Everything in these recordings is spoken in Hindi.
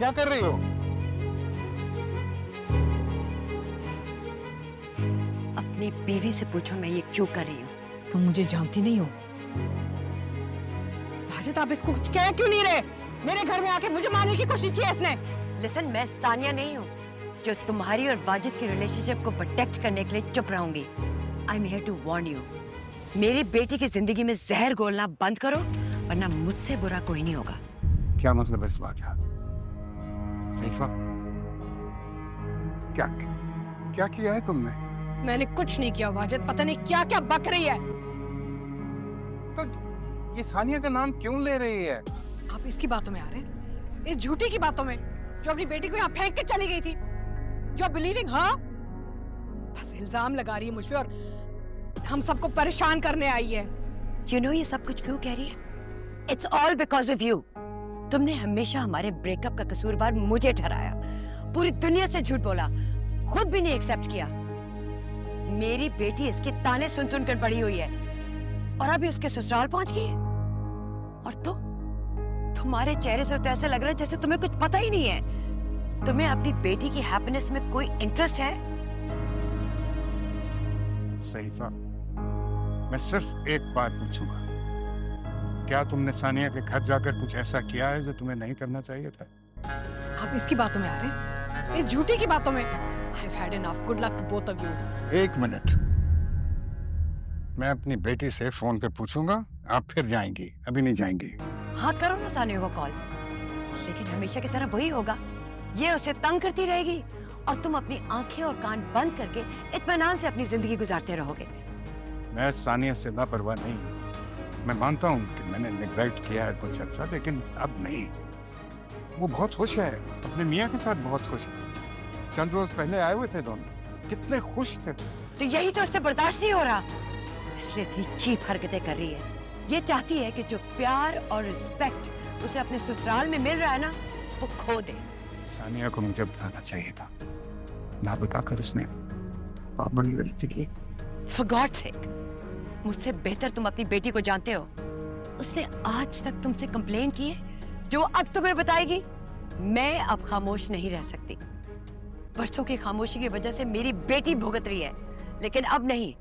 क्या कर रही हो? अपनी बीवी से पूछो मैं ये क्यों कर रही हूँ। तुम मुझे जानती नहीं हो। वाजिद, आप इसको कुछ कह क्यों नहीं रहे? मेरे घर में आके मुझे मारने की कोशिश की है इसने। लिसन, मैं सानिया नहीं हूँ जो तुम्हारी और वाजिद की रिलेशनशिप को प्रोटेक्ट करने के लिए चुप रहूंगी। I am here to warn you. मेरी बेटी की जिंदगी में जहर घोलना बंद करो, वरना मुझसे बुरा कोई नहीं होगा। क्या मतलब है इस बात का? सैफा, क्या क्या किया है तुमने? मैंने कुछ नहीं किया वाजिद, पता नहीं क्या क्या बक रही है। तो ये सानिया का नाम क्यों ले रही है? आप इसकी बातों में आ रहे हैं, इस झूठी की बातों में जो अपनी बेटी को यहाँ फेंक के चली गई थी। यू आर बिलीविंग हर? बस इल्जाम लगा रही है मुझ पे और हम सबको परेशान करने आई है। You know ये सब कुछ क्यों कह रही है? It's all because of you. तुमने हमेशा हमारे ब्रेकअप का कसूरवार मुझे ठहराया, पूरी दुनिया से झूठ बोला, खुद भी नहीं एक्सेप्ट किया। मेरी बेटी इसके ताने सुन सुन कर बड़ी हुई है और अभी उसके ससुराल पहुंच गई है। और तुम्हारे चेहरे से तो ऐसे लग रहा है जैसे तुम्हें कुछ पता ही नहीं है। तुम्हें अपनी बेटी की हैप्पीनेस में कोई इंटरेस्ट है? सैफा, मैं सिर्फ एक बात पूछूंगा, क्या तुमने सानिया के घर जाकर कुछ ऐसा किया है जो तुम्हें नहीं करना चाहिए था? आप इसकी बातों में आ रहे हैं, इस झूठी की बातों में। I've had enough. Good luck to both of you. एक मिनट, मैं अपनी बेटी से फोन पे पूछूंगा, आप फिर जाएंगी? अभी नहीं जाएंगी? हाँ, करो ना सानिया को कॉल, लेकिन हमेशा की तरह वही होगा। ये उसे तंग करती रहेगी और तुम अपनी आंखें और कान बंद करके इत्मीनान से अपनी जिंदगी गुजारते रहोगे। मैं सानिया से लापरवाह नहीं हूँ। मैं मानता हूँ कि मैंने नेग्लेक्ट किया है कुछ अर्सा, लेकिन अब नहीं। वो बहुत खुश है, अपने मियाँ के साथ बहुत खुश है। चंद रोज पहले आए हुए थे दोनों, कितने खुश थे। तो यही तो उससे बर्दाश्त नहीं हो रहा, इसलिए इतनी चीप हरकतें कर रही है। ये चाहती है कि जो प्यार और रिस्पेक्ट उसे अपने ससुराल में मिल रहा है ना, वो खो दे। सानिया को मुझे बताना चाहिए था, ना बताकर उसने बहुत बड़ी गलती की। For God's sake, मुझसे बेहतर तुम अपनी बेटी को जानते हो। उसने आज तक तुमसे कंप्लेन की है जो अब तुम्हें बताएगी। मैं अब खामोश नहीं रह सकती। बरसों की खामोशी की वजह से मेरी बेटी भुगत रही है, लेकिन अब नहीं।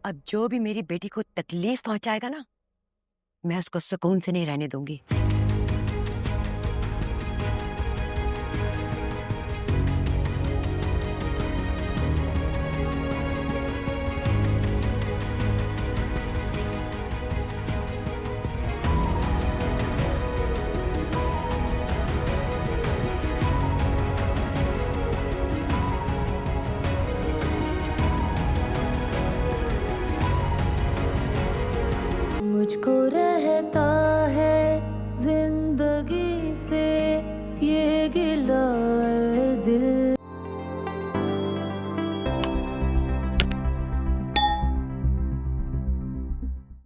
अब जो भी मेरी बेटी को तकलीफ पहुंचाएगा ना, मैं उसको सुकून से नहीं रहने दूंगी। मुझको रहता है